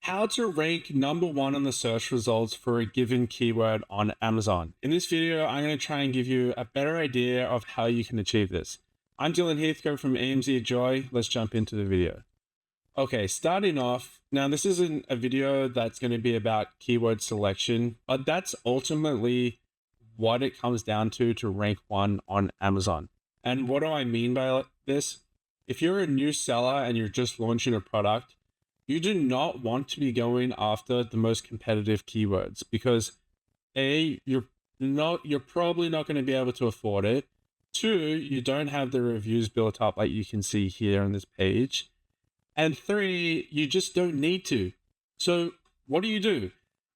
How to rank #1 on the search results for a given keyword on Amazon. In this video, I'm going to try and give you a better idea of how you can achieve this. I'm Dylan Heathcote from AMZ Joy. Let's jump into the video. Okay, starting off, now this isn't a video that's going to be about keyword selection, but that's ultimately what it comes down to rank 1 on Amazon. And what do I mean by this? If you're a new seller and you're just launching a product, you do not want to be going after the most competitive keywords because A, you're probably not going to be able to afford it. 2, you don't have the reviews built up like you can see here on this page. And 3, you just don't need to. So what do?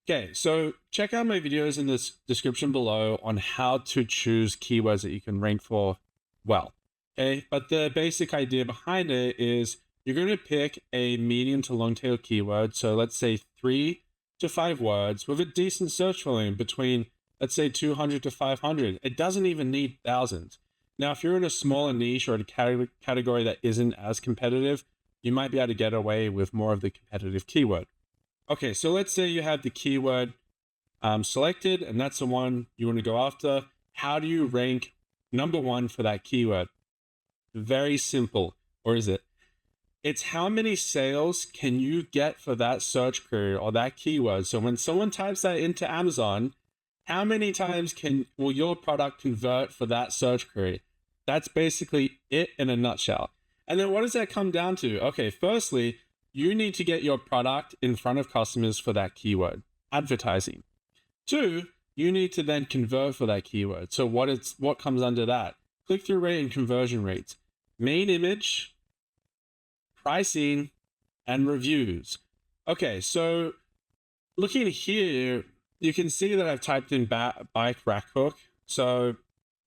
Okay, so check out my videos in the description below on how to choose keywords that you can rank for well. Okay, but the basic idea behind it is you're going to pick a medium to long tail keyword. So let's say 3 to 5 words with a decent search volume between, let's say 200 to 500. It doesn't even need thousands. Now, if you're in a smaller niche or a category that isn't as competitive, you might be able to get away with more of the competitive keyword. Okay, so let's say you have the keyword selected and that's the one you want to go after. How do you rank #1 for that keyword? Very simple, or is it? It's how many sales can you get for that search query or that keyword. So when someone types that into Amazon, how many times will your product convert for that search query? That's basically it in a nutshell. And then what does that come down to? Okay, firstly, you need to get your product in front of customers for that keyword, advertising. 2, you need to then convert for that keyword. So what comes under that? Click-through rate and conversion rates, main image, pricing, and reviews. Okay, so looking here, you can see that I've typed in bike rack hook. So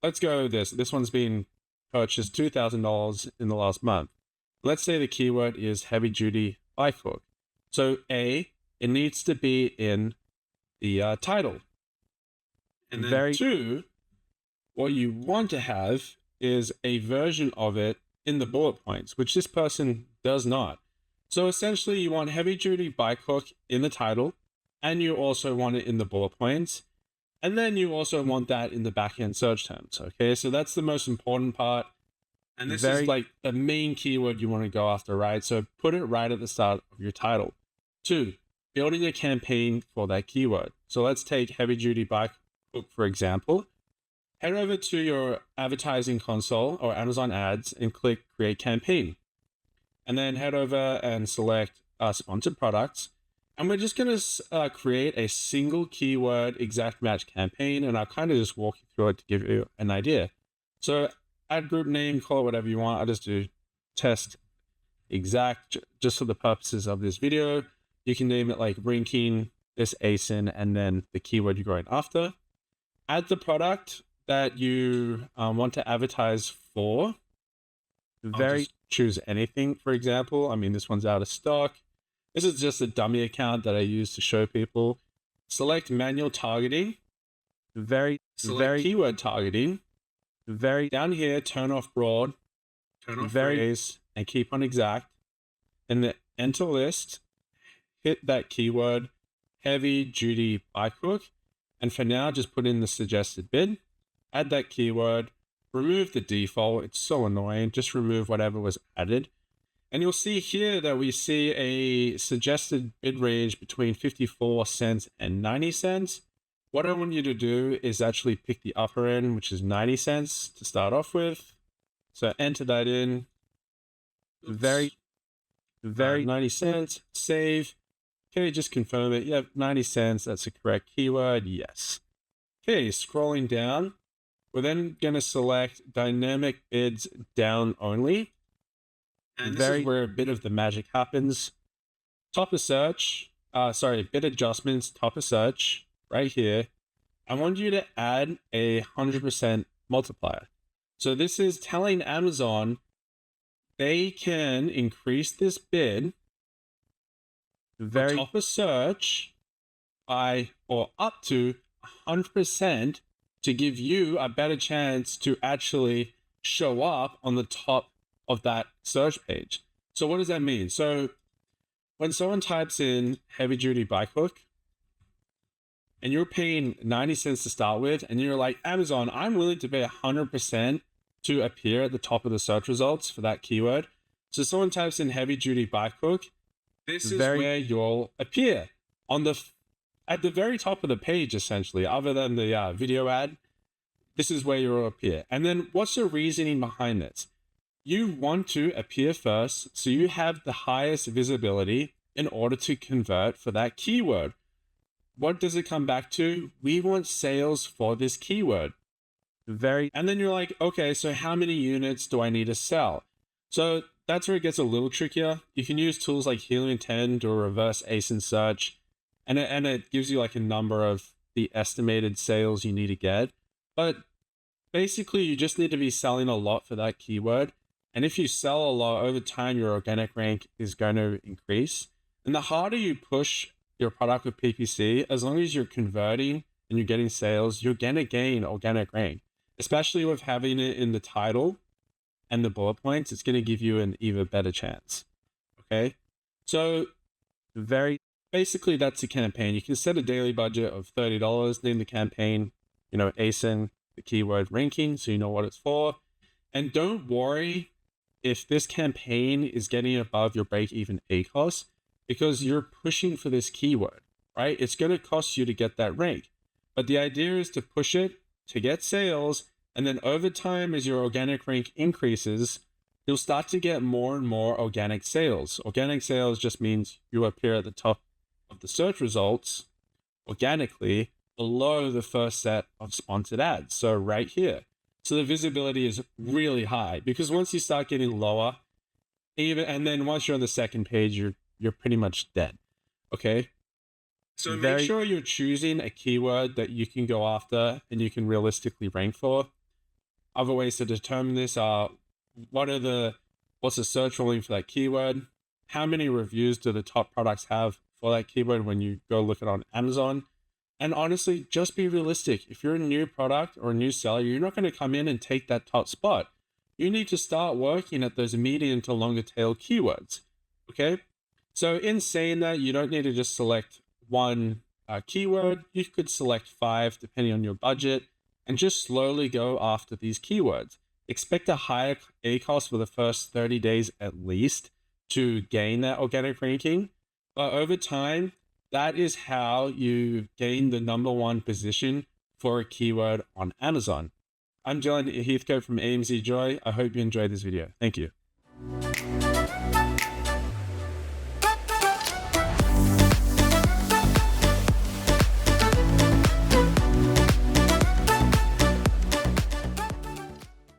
let's go with this. This one's been purchased $2,000 in the last month. Let's say the keyword is heavy duty bike hook. So A, it needs to be in the title. And then 2, what you want to have is a version of it in the bullet points, which this person does not. So essentially you want heavy duty bike hook in the title, and you also want it in the bullet points. And then you also want that in the backend search terms. Okay, so that's the most important part. And this is like the main keyword you want to go after, right? So put it right at the start of your title. 2, building a campaign for that keyword. So let's take heavy duty bike hook, for example. Head over to your advertising console or Amazon ads and click create campaign. And then head over and select sponsored products. And we're just going to create a single keyword exact match campaign. And I'll kind of just walk you through it to give you an idea. So add group name, call it whatever you want. I'll just do test exact just for the purposes of this video. You can name it like ranking this ASIN and then the keyword you're going after. Add the product that you want to advertise for. Choose anything, for example. I mean, this one's out of stock. This is just a dummy account that I use to show people. Select manual targeting. Select keyword targeting. Down here, turn off broad. Turn off phrase and keep on exact. And the enter list, hit that keyword, heavy duty bike hook. And for now, just put in the suggested bid. Add that keyword, remove the default. It's so annoying. Just remove whatever was added. And you'll see here that we see a suggested bid range between 54 cents and 90 cents. What I want you to do is actually pick the upper end, which is 90 cents to start off with. So enter that in. 90 cents, save. Okay, just confirm it. Yep, 90 cents, that's the correct keyword, yes. Okay, scrolling down, we're then going to select dynamic bids down only. And this is where a bit of the magic happens. Top of search, bid adjustments, top of search, right here. I want you to add a 100% multiplier. So this is telling Amazon they can increase this bid top of search by or up to 100% to give you a better chance to actually show up on the top of that search page. So what does that mean? So when someone types in heavy duty bike hook and you're paying 90 cents to start with, and you're like, Amazon, I'm willing to pay 100% to appear at the top of the search results for that keyword. So someone types in heavy duty bike hook, this is where you'll appear at the very top of the page, essentially, other than the video ad. This is where you'll appear. And then what's the reasoning behind this? You want to appear first, so you have the highest visibility in order to convert for that keyword. What does it come back to? We want sales for this keyword. And then you're like, okay, so how many units do I need to sell? So that's where it gets a little trickier. You can use tools like Helium 10 or reverse ACOS search, and it gives you like a number of the estimated sales you need to get. But basically, you just need to be selling a lot for that keyword. And if you sell a lot over time, your organic rank is going to increase. And the harder you push your product with PPC, as long as you're converting and you're getting sales, you're going to gain organic rank, especially with having it in the title and the bullet points. It's going to give you an even better chance. Okay. So basically that's the campaign. You can set a daily budget of $30, name the campaign, ASIN, the keyword ranking, so you know what it's for. And don't worry if this campaign is getting above your break-even ACOS, because you're pushing for this keyword, right? It's going to cost you to get that rank. But the idea is to push it to get sales. And then over time, as your organic rank increases, you'll start to get more and more organic sales. Organic sales just means you appear at the top of the search results organically below the first set of sponsored ads. So right here. So the visibility is really high, because once you start getting lower, and then once you're on the second page, you're pretty much dead. Okay. So make sure you're choosing a keyword that you can go after and you can realistically rank for. Other ways to determine this are, what's the search volume for that keyword? How many reviews do the top products have for that keyword when you go look it on Amazon? And honestly, just be realistic. If you're a new product or a new seller, you're not going to come in and take that top spot. You need to start working at those medium to longer tail keywords. Okay. So in saying that, you don't need to just select one keyword. You could select 5 depending on your budget, and just slowly go after these keywords. Expect a higher ACOS for the first 30 days at least to gain that organic ranking. But over time, that is how you gain the #1 position for a keyword on Amazon. I'm Dylan Heathcote from AMZ Joy. I hope you enjoyed this video. Thank you.